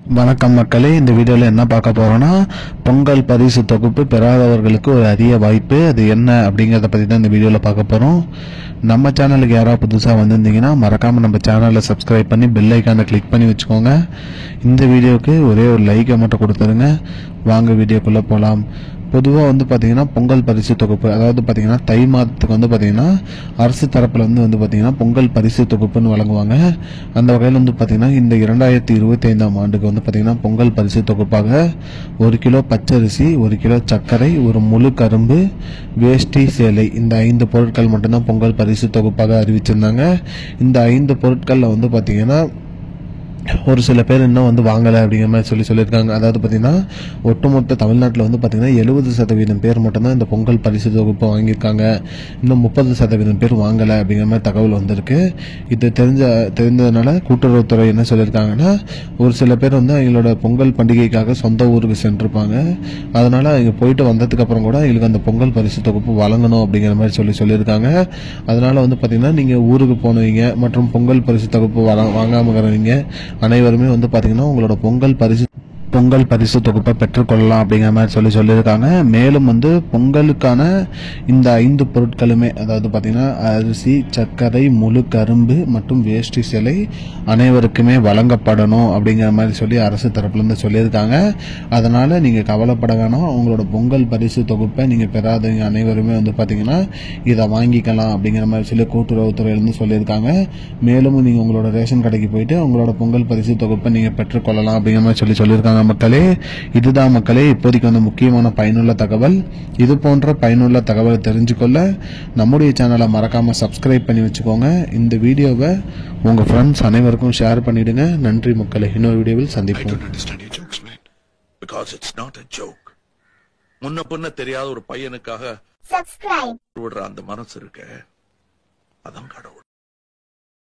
வணக்கம் மக்களே, இந்த வீடியோவில் என்ன பார்க்க போகிறோன்னா, பொங்கல் பரிசு தொகுப்பு பெறாதவர்களுக்கு ஒரு அரிய வாய்ப்பு. அது என்ன அப்படிங்கிறத பற்றி தான் இந்த வீடியோவில் பார்க்க போகிறோம். நம்ம சேனலுக்கு யாராவது புதுசாக வந்திருந்தீங்கன்னா மறக்காமல் நம்ம சேனலை சப்ஸ்கிரைப் பண்ணி பெல் ஐக்கானை கிளிக் பண்ணி வச்சுக்கோங்க. இந்த வீடியோவுக்கு ஒரே ஒரு லைக்கை மட்டும் கொடுத்துருங்க. வாங்க வீடியோக்குள்ளே போகலாம். பொதுவாக பார்த்தீங்கன்னா பொங்கல் பரிசு தொகுப்பு, அதாவது பார்த்தீங்கன்னா தை மாதத்துக்கு பார்த்தீங்கன்னா அரசு தரப்பில் பார்த்தீங்கன்னா பொங்கல் பரிசு தொகுப்புன்னு வழங்குவாங்க. அந்த வகையில் பார்த்தீங்கன்னா இந்த 2025ஆம் ஆண்டுக்கு பார்த்தீங்கன்னா பொங்கல் பரிசு தொகுப்பாக 1 கிலோ பச்சரிசி, 1 கிலோ சர்க்கரை, ஒரு முழு கரும்பு, வேஷ்டி, சேலை, இந்த 5 பொருட்கள் மட்டும்தான் பொங்கல் பரிசு தொகுப்பாக அறிவிச்சிருந்தாங்க. இந்த 5 பொருட்களில் பார்த்தீங்கன்னா ஒரு சில பேர் இன்னும் வாங்கலை அப்படிங்கிற மாதிரி சொல்லியிருக்காங்க. அதாவது பார்த்தீங்கன்னா ஒட்டுமொத்த தமிழ்நாட்டில் பார்த்தீங்கன்னா 70% பேர் மட்டும்தான் இந்த பொங்கல் பரிசு தொகுப்பு வாங்கியிருக்காங்க. இன்னும் 30% பேர் வாங்கலை அப்படிங்கிற மாதிரி தகவல் வந்திருக்கு. இது தெரிஞ்சதுனால கூட்டுறவுத்துறை என்ன சொல்லியிருக்காங்கன்னா, ஒரு சில பேர் அவங்களோட பொங்கல் பண்டிகைக்காக சொந்த ஊருக்கு சென்றிருப்பாங்க. அதனால் இங்கே போயிட்டு வந்ததுக்கப்புறம் கூட எங்களுக்கு அந்த பொங்கல் பரிசு தொகுப்பு வழங்கணும் அப்படிங்கிற மாதிரி சொல்லியிருக்காங்க. அதனால் பார்த்தீங்கன்னா நீங்கள் ஊருக்கு போனவங்க மற்றும் பொங்கல் பரிசு தொகுப்பு வாங்காமல் இருக்கிறவங்க அனைவருமே பார்த்தீங்கன்னா உங்களோட பொங்கல் பரிசு தொகுப்பை பெற்றுக்கொள்ளலாம் அப்படிங்கிற மாதிரி சொல்லியிருக்காங்க. மேலும் பொங்கலுக்கான இந்த 5 பொருட்களுமே, அதாவது பார்த்தீங்கன்னா அரிசி, சர்க்கரை, முழு கரும்பு மற்றும் வேஷ்டி சேலை அனைவருக்குமே வழங்கப்படணும் அப்படிங்கிற மாதிரி அரசு தரப்புலேருந்து சொல்லியிருக்காங்க. அதனால் நீங்கள் கவலைப்பட வேணாம். உங்களோட பொங்கல் பரிசு தொகுப்பை நீங்கள் பெறாதவங்க அனைவருமே பார்த்தீங்கன்னா இதை வாங்கிக்கலாம் அப்படிங்கிற மாதிரி கூட்டுறவுத்துறையிலேருந்து சொல்லியிருக்காங்க. மேலும் நீங்கள் உங்களோட ரேஷன் கடைக்கு போயிட்டு உங்களோட பொங்கல் பரிசு தொகுப்பை நீங்கள் பெற்றுக்கொள்ளலாம் அப்படிங்கிற மாதிரி சொல்லியிருக்காங்க. மக்களே, இதுதான் மக்களே இப்போதைக்கு முக்கியமான பயனுள்ள தகவல். இது போன்ற பயனுள்ள தகவலை தெரிஞ்சுக்கொள்ள நம்முடைய சேனலை மறக்காம சப்ஸ்கிரைப் பண்ணி வச்சுக்கோங்க. இந்த வீடியோவை உங்க ஃப்ரெண்ட்ஸ் அனைவருக்கும் ஷேர் பண்ணிடுங்க. நன்றி மக்களே, இன்னொரு வீடியோவில் சந்திப்போம். முன்ன பின்ன தெரியாத ஒரு பையனுக்காக விடுற அந்த மனசு இருக்க, அதான் கடவுள்.